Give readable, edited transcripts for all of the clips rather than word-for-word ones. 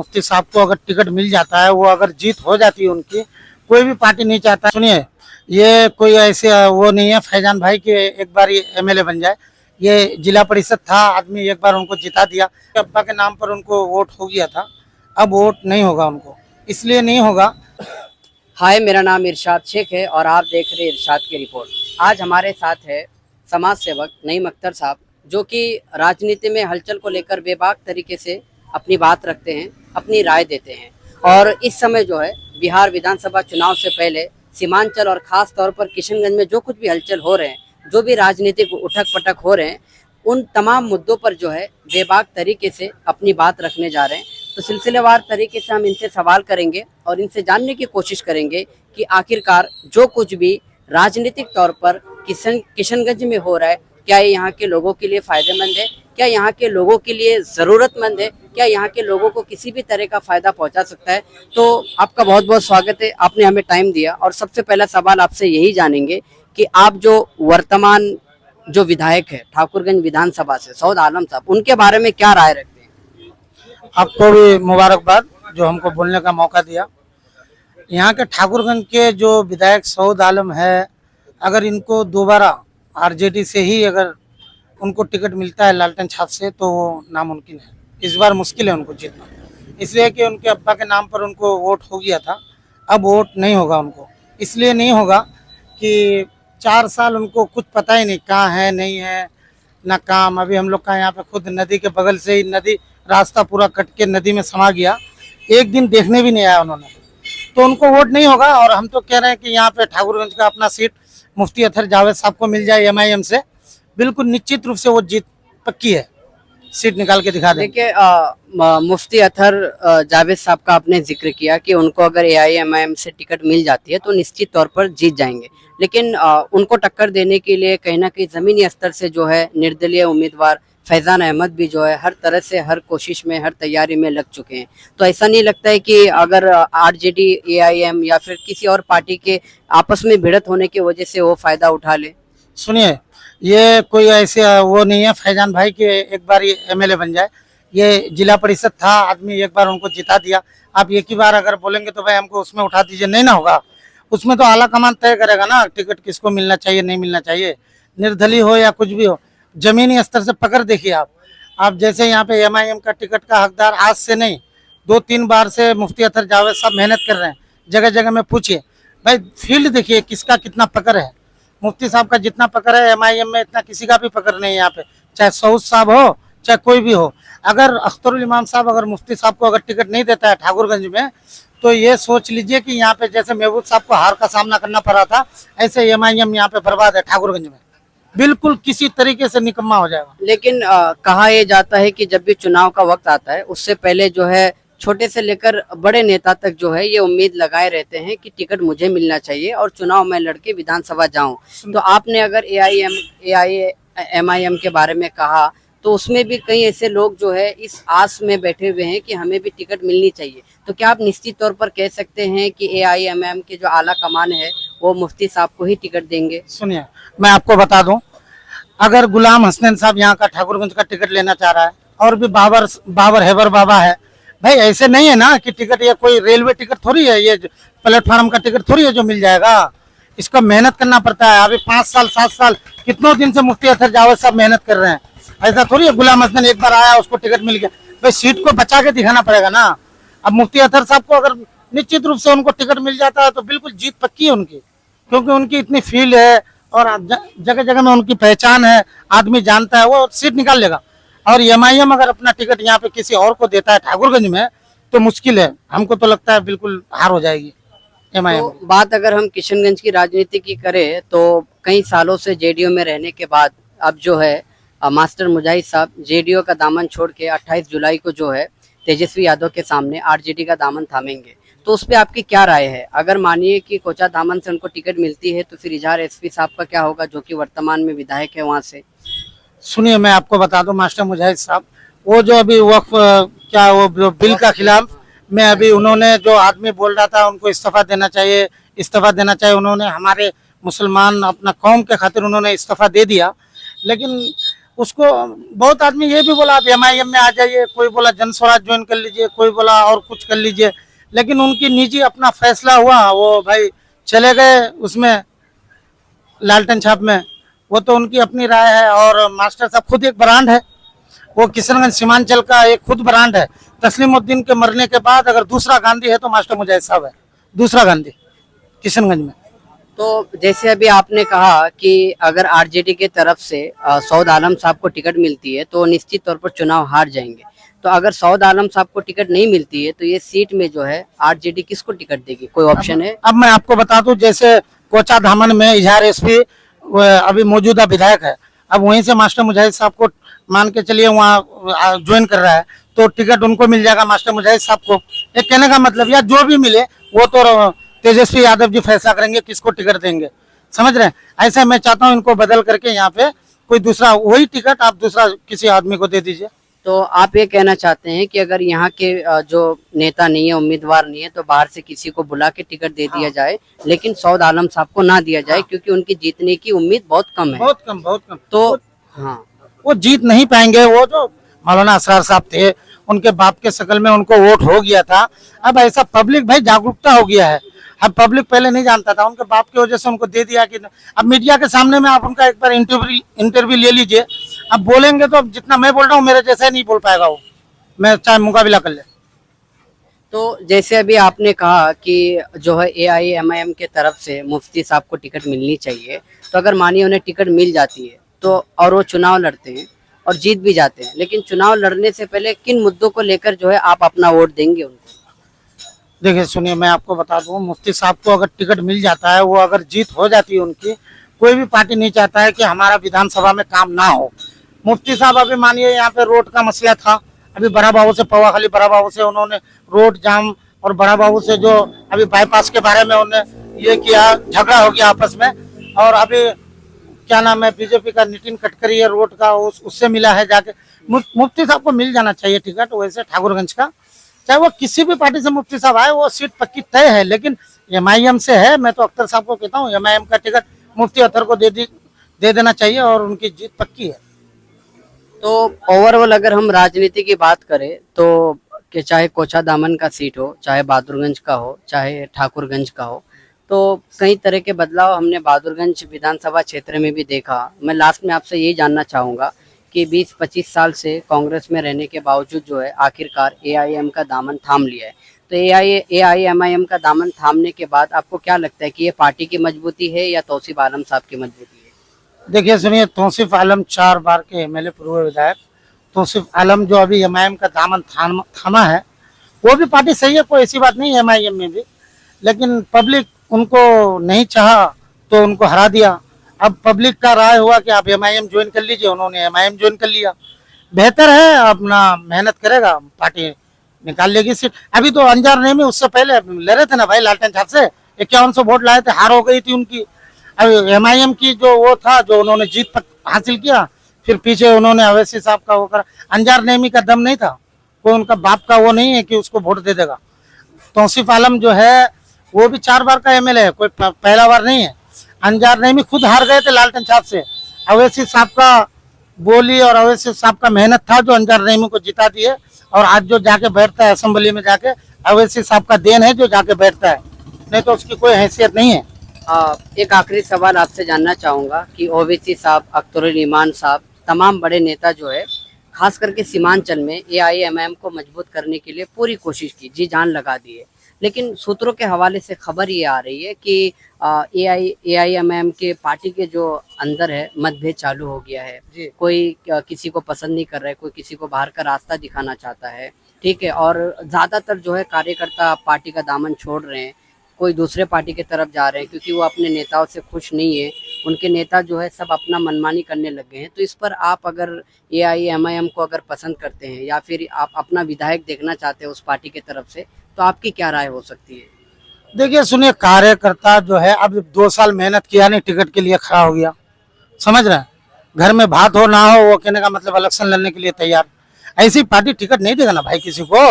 मुफ्ती साहब को अगर टिकट मिल जाता है, वो अगर जीत हो जाती है उनकी, कोई भी पार्टी नहीं चाहता। सुनिए, ये कोई ऐसे वो नहीं है फैजान भाई के एक बार एमएलए बन जाए। ये जिला परिषद था, आदमी एक बार उनको जिता दिया, अब्बा के नाम पर उनको वोट हो गया था, अब वोट नहीं होगा उनको, इसलिए नहीं होगा। हाय, मेरा नाम इरशाद शेख है और आप देख रहे हैं इरशाद की रिपोर्ट। आज हमारे साथ है समाज सेवक नईम अख्तर साहब, जो कि राजनीति में हलचल को लेकर बेबाक तरीके से अपनी बात रखते हैं, अपनी राय देते हैं। और इस समय जो है बिहार विधानसभा चुनाव से पहले सीमांचल और ख़ास तौर पर किशनगंज में जो कुछ भी हलचल हो रहे हैं, जो भी राजनीतिक उठक पटक हो रहे हैं, उन तमाम मुद्दों पर जो है बेबाक तरीके से अपनी बात रखने जा रहे हैं। तो सिलसिलेवार तरीके से हम इनसे सवाल करेंगे और इनसे जानने की कोशिश करेंगे कि आखिरकार जो कुछ भी राजनीतिक तौर पर किशनगंज में हो रहा है, क्या ये यहाँ के लोगों के लिए फ़ायदेमंद है, क्या यहाँ के लोगों के लिए ज़रूरतमंद है, क्या यहाँ के लोगों को किसी भी तरह का फ़ायदा पहुँचा सकता है। तो आपका बहुत बहुत स्वागत है, आपने हमें टाइम दिया। और सबसे पहला सवाल आपसे यही जानेंगे कि आप जो वर्तमान जो विधायक है ठाकुरगंज विधानसभा से सऊद आलम साहब, उनके बारे में क्या राय रखते हैं? आपको भी मुबारकबाद जो हमको बोलने का मौका दिया। यहाँ के ठाकुरगंज के जो विधायक सऊद आलम है, अगर इनको दोबारा आरजेडी से ही अगर उनको टिकट मिलता है लालटेन छाप से, तो वो नामुमकिन है। इस बार मुश्किल है उनको जीतना, इसलिए कि उनके अब्बा के नाम पर उनको वोट हो गया था, अब वोट नहीं होगा उनको। इसलिए नहीं होगा कि 4 साल उनको कुछ पता ही नहीं कहाँ है नहीं है ना काम। अभी हम लोग का यहाँ पे खुद नदी के बगल से ही नदी रास्ता पूरा कट के नदी में समा गया, एक दिन देखने भी नहीं आया उन्होंने, तो उनको वोट नहीं होगा। और हम तो कह रहे हैं कि यहाँ पे ठाकुरगंज का अपना सीट मुफ्ती अतर जावेद साहब को मिल जाए एमआईएम से, बिल्कुल निश्चित रूप से वो जीत पक्की है, सीट निकाल के दिखा दें। देखिए, मुफ्ती अतर जावेद साहब का आपने जिक्र किया कि उनको अगर एआईएमआईएम से टिकट मिल जाती है तो निश्चित तौर पर जीत जाएंगे, लेकिन उनको टक्कर देने के लिए कहीं ना कहीं ज़मीनी स्तर से जो है निर्दलीय उम्मीदवार फैज़ान अहमद भी जो है हर तरह से हर कोशिश में हर तैयारी में लग चुके हैं। तो ऐसा नहीं लगता है कि अगर आरजेडी एआईएम या फिर किसी और पार्टी के आपस में भिड़त होने की वजह से वो फ़ायदा उठा ले? सुनिए, ये कोई ऐसे वो नहीं है फैजान भाई के एक बार एमएलए बन जाए। ये जिला परिषद था, आदमी एक बार उनको जिता दिया, आप एक ही बार अगर बोलेंगे तो भाई हमको उसमें उठा दीजिए, नहीं ना होगा। उसमें तो आला कमान तय करेगा ना टिकट किसको मिलना चाहिए नहीं मिलना चाहिए, निर्दलीय हो या कुछ भी हो। जमीनी स्तर से पकड़ देखिए आप जैसे यहाँ पे एमआईएम का टिकट का हकदार आज से नहीं 2-3 बार से मुफ्ती अतर जावेद साहब मेहनत कर रहे हैं, जगह जगह में पूछिए भाई, फील्ड देखिए किसका कितना पकड़ है। मुफ्ती साहब का जितना पकड़ है एमआईएम में इतना किसी का भी पकड़ नहीं है यहाँ पे, चाहे सऊद साहब हो चाहे कोई भी हो। अगर अख्तरुल इमाम साहब अगर मुफ्ती साहब को अगर टिकट नहीं देता है ठाकुरगंज में, तो ये सोच लीजिए कि यहाँ पे जैसे महबूब साहब को हार का सामना करना पड़ा था, ऐसे एमआईएम यहाँ पे बर्बाद है ठाकुरगंज में, बिल्कुल किसी तरीके से निकम्मा हो जाएगा। लेकिन कहा यह जाता है कि जब भी चुनाव का वक्त आता है उससे पहले जो है छोटे से लेकर बड़े नेता तक जो है ये उम्मीद लगाए रहते हैं कि टिकट मुझे मिलना चाहिए और चुनाव में लड़के विधानसभा जाऊं। तो आपने अगर एआईएम के बारे में कहा, तो उसमें भी कई ऐसे लोग जो है इस आस में बैठे हुए हैं कि हमें भी टिकट मिलनी चाहिए। तो क्या आप निश्चित तौर पर कह सकते हैं कि एआईएमआईएम के जो आला कमान है वो मुफ्ती साहब को ही टिकट देंगे? सुनिए, मैं आपको बता दूं, अगर गुलाम हसनैन साहब यहाँ का ठाकुरगंज का टिकट लेना चाह रहा है, और भी बाबर हैबर बाबा है, भाई ऐसे नहीं है ना कि टिकट ये कोई रेलवे टिकट थोड़ी है, ये प्लेटफॉर्म का टिकट थोड़ी है जो मिल जाएगा। इसका मेहनत करना पड़ता है। अभी 5 साल 7 साल कितनों दिन से मुफ्ती अतर जावेद साहब मेहनत कर रहे हैं, ऐसा थोड़ी है गुलाम हसनैन एक बार आया उसको टिकट मिल गया। भाई सीट को बचा के दिखाना पड़ेगा ना। अब मुफ्ती अतर साहब को अगर निश्चित रूप से उनको टिकट मिल जाता है तो बिल्कुल जीत पक्की है उनकी, क्योंकि उनकी इतनी फील्ड है और जगह जगह में उनकी पहचान है, आदमी जानता है, वो सीट निकाल लेगा। और एमआईएम अगर अपना टिकट यहाँ पे किसी और को देता है ठाकुरगंज में तो मुश्किल है, हमको तो लगता है बिल्कुल हार हो जाएगी एमआईएम। तो बात अगर हम किशनगंज की राजनीति की करें तो कई सालों से जेडीयू में रहने के बाद अब जो है मास्टर मुजाहिद साहब जेडीयू का दामन छोड़ के 28 जुलाई को जो है तेजस्वी यादव के सामने आरजेडी का दामन थामेंगे। तो उस पर आपकी क्या राय है? अगर मानिए कि कोचा दामन से उनको टिकट मिलती है तो फिर इजहार एसपी साहब का क्या होगा, जो कि वर्तमान में विधायक है वहाँ से? सुनिए, मैं आपको बता दूं, मास्टर मुजाहिद साहब वो जो अभी वक्फ क्या वो बिल का खिलाफ में अभी उन्होंने जो आदमी बोल रहा था उनको इस्तीफा देना चाहिए, उन्होंने हमारे मुसलमान अपना कौम के खातिर उन्होंने इस्तीफा दे दिया। लेकिन उसको बहुत आदमी ये भी बोला आप एमआईएम में आ जाइए, कोई बोला जन स्वराज ज्वाइन कर लीजिए, कोई बोला और कुछ कर लीजिए, लेकिन उनकी निजी अपना फैसला हुआ, वो भाई चले गए उसमें लालटेन छाप में, वो तो उनकी अपनी राय है। और मास्टर साहब खुद एक ब्रांड है, वो किशनगंज सीमांचल का एक खुद ब्रांड है। तस्लीमुद्दीन के मरने के बाद अगर दूसरा गांधी है तो मास्टर मुजाहिद साहब है, दूसरा गांधी किशनगंज में। तो जैसे अभी आपने कहा कि अगर आरजेडी के तरफ से सऊद आलम साहब को टिकट मिलती है तो निश्चित तौर पर चुनाव हार जाएंगे, तो अगर सऊद आलम साहब को टिकट नहीं मिलती है तो ये सीट में जो है आरजेडी किसको टिकट देगी, कोई ऑप्शन है? अब मैं आपको बता दूं, जैसे कोचा धामन में इजहार एसपी अभी मौजूदा विधायक है, अब वहीं से मास्टर मुजाहिद साहब को मान के चलिए वहाँ ज्वाइन कर रहा है, तो टिकट उनको मिल जाएगा मास्टर मुजाहिद साहब को। एक कहने का मतलब, या जो भी मिले वो तो तेजस्वी यादव जी फैसला करेंगे किसको टिकट देंगे, समझ रहे हैं। ऐसा मैं चाहता हूँ इनको बदल करके यहाँ पे कोई दूसरा, वही टिकट आप दूसरा किसी आदमी को दे दीजिए। तो आप ये कहना चाहते हैं कि अगर यहाँ के जो नेता नहीं है, उम्मीदवार नहीं है, तो बाहर से किसी को बुला के टिकट दे दिया जाए, लेकिन सऊद आलम साहब को ना दिया जाए, क्योंकि उनकी जीतने की उम्मीद बहुत कम है। बहुत कम, बहुत कम। तो हाँ, वो जीत नहीं पाएंगे। वो जो मौलाना असरार साहब थे, उनके बाप के शकल में उनको वोट हो गया था। अब ऐसा पब्लिक भाई जागरूकता हो गया है, अब पब्लिक पहले नहीं जानता था, उनके बाप की वजह से उनको दे दिया। कि अब मीडिया के सामने में आप उनका एक बार इंटरव्यू ले लीजिए, अब बोलेंगे तो जितना मैं बोल रहा हूँ मेरे जैसा ही नहीं बोल पाएगा वो, मैं चाहे मुकाबला कर ले। तो जैसे अभी आपने कहा कि जो है एआईएमआईएम के तरफ से मुफ्ती साहब को टिकट मिलनी चाहिए, तो अगर मानिए उन्हें टिकट मिल जाती है तो, और वो चुनाव लड़ते हैं और जीत भी जाते हैं, लेकिन चुनाव लड़ने से पहले किन मुद्दों को लेकर जो है आप अपना वोट देंगे उनको? देखिए सुनिए, मैं आपको बता दूं, मुफ्ती साहब को अगर टिकट मिल जाता है, वो अगर जीत हो जाती है उनकी, कोई भी पार्टी नहीं चाहता है कि हमारा विधानसभा में काम ना हो। मुफ्ती साहब अभी मानिए यहाँ पे रोड का मसला था, अभी बड़ा बाबू से, पवा खाली बड़ा बाबू से उन्होंने रोड जाम, और बड़ा बाबू से जो अभी बाईपास के बारे में उन्होंने ये किया, झगड़ा हो गया आपस में। और अभी क्या नाम है, बीजेपी का नितिन गडकरी है रोड का, उससे मिला है जाके। मुफ्ती साहब को मिल जाना चाहिए टिकट। वैसे ठाकुरगंज का चाहे वो किसी भी पार्टी से मुफ्ती साहब आए, वो सीट पक्की तय है, लेकिन एमआईएम से है। मैं तो अख्तर साहब को कहता हूँ एमआईएम का टिकट मुफ्ती अख्तर को दे देना चाहिए, और उनकी जीत पक्की है। तो ओवरऑल अगर हम राजनीति की बात करें तो कि चाहे कोचा दामन का सीट हो, चाहे बहादुरगंज का हो, चाहे ठाकुरगंज का हो, तो कई तरह के बदलाव हमने बहादुरगंज विधानसभा क्षेत्र में भी देखा। मैं लास्ट में आपसे यही जानना चाहूँगा कि 20-25 साल से कांग्रेस में रहने के बावजूद जो है आखिरकार एआईएम का दामन थाम लिया है, तो एआईएमआईएम का दामन थामने के बाद आपको क्या लगता है कि ये पार्टी की मजबूती है या तौसीफ आलम साहब की मजबूती है? देखिए सुनिए, तौसीफ आलम 4 बार के एमएलए पूर्व विधायक, तौसीफ आलम जो अभी एमआईएम का दामन थामा है, वो भी पार्टी सही है, कोई ऐसी बात नहीं है एमआईएम में भी, लेकिन पब्लिक उनको नहीं चाहा तो उनको हरा दिया। अब पब्लिक का राय हुआ कि आप एमआईएम ज्वाइन कर लीजिए, उन्होंने एमआईएम ज्वाइन कर लिया। बेहतर है, अपना मेहनत करेगा, पार्टी निकाल लेगी सीट। अभी तो अंजार नहीं में उससे पहले ले रहे थे ना भाई, लालटेन छाप से 5100 वोट लाए थे, हार हो गई थी उनकी। अब एमआईएम की जो वो था, जो उन्होंने जीत हासिल किया, फिर पीछे उन्होंने अवैसी साहब का वो करा। अंजार नेमी का दम नहीं था, कोई उनका बाप का वो नहीं है कि उसको वोट दे देगा। तौसीफ आलम जो है वो भी 4 बार का एमएलए है, कोई पहला बार नहीं है। अंजार नेमी खुद हार गए थे लालटेन छाप से, अवैसी साहब का बोली और अवैसी साहब का मेहनत था जो अंजार नेमी को जिता दिए। और आज जो जाके बैठता है असेंबली में जाके, अवैसी साहब का देन है जो जाके बैठता है, नहीं तो उसकी कोई हैसियत नहीं है। एक आखिरी सवाल आपसे जानना चाहूँगा कि ओवैसी साहब, अख्तरुल ईमान साहब, तमाम बड़े नेता जो है खास करके सीमांचल में एआईएमआईएम को मजबूत करने के लिए पूरी कोशिश की, जी जान लगा दी है, लेकिन सूत्रों के हवाले से खबर ये आ रही है कि एआईएमआईएम के पार्टी के जो अंदर है मतभेद चालू हो गया है। कोई किसी को पसंद नहीं कर रहा है, कोई किसी को बाहर का रास्ता दिखाना चाहता है, ठीक है, और ज़्यादातर जो है कार्यकर्ता पार्टी का दामन छोड़ रहे हैं, कोई दूसरे पार्टी की तरफ जा रहे हैं क्योंकि वो अपने नेताओं से खुश नहीं है। उनके नेता जो है सब अपना मनमानी करने लग गए हैं। तो इस पर आप अगर एआईएमआईएम को अगर पसंद करते हैं या फिर आप अपना विधायक देखना चाहते हैं उस पार्टी की तरफ से, तो आपकी क्या राय हो सकती है? देखिए सुनिए, कार्यकर्ता जो है अब 2 साल मेहनत किया नहीं, टिकट के लिए खड़ा हो गया, समझ रहे हैं। घर में भात हो ना हो, वो कहने का मतलब इलेक्शन लड़ने के लिए तैयार। ऐसी पार्टी टिकट नहीं देगा ना भाई किसी को।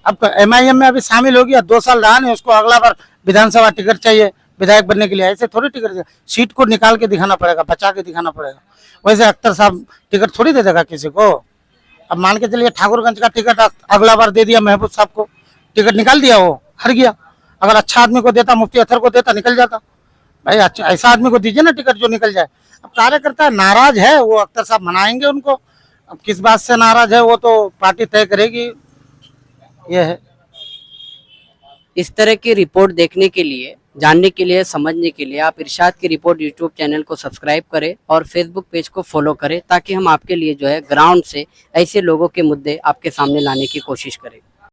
अब एमआईएम में अभी शामिल हो गया, 2 साल रहा नहीं, उसको अगला बार विधानसभा टिकट चाहिए, विधायक बनने के लिए, ऐसे थोड़ी टिकट सीट को निकाल के दिखाना पड़ेगा, बचा के दिखाना पड़ेगा। वैसे अख्तर साहब टिकट थोड़ी दे देगा किसी को। अब मान के चलिए ठाकुरगंज का टिकट अगला बार दे दिया महबूब साहब को, टिकट निकाल दिया, वो हार गया। अगर अच्छा आदमी को देता, मुफ्ती अतर को देता, निकल जाता। भाई अच्छा ऐसा आदमी को दीजिए ना टिकट जो निकल जाए। अब कार्यकर्ता नाराज है, वो अख्तर साहब मनाएंगे उनको। अब किस बात से नाराज है वो तो पार्टी तय करेगी। ये है। इस तरह की रिपोर्ट देखने के लिए, जानने के लिए, समझने के लिए आप इरशाद की रिपोर्ट यूट्यूब चैनल को सब्सक्राइब करें और फेसबुक पेज को फॉलो करें, ताकि हम आपके लिए जो है ग्राउंड से ऐसे लोगों के मुद्दे आपके सामने लाने की कोशिश करें।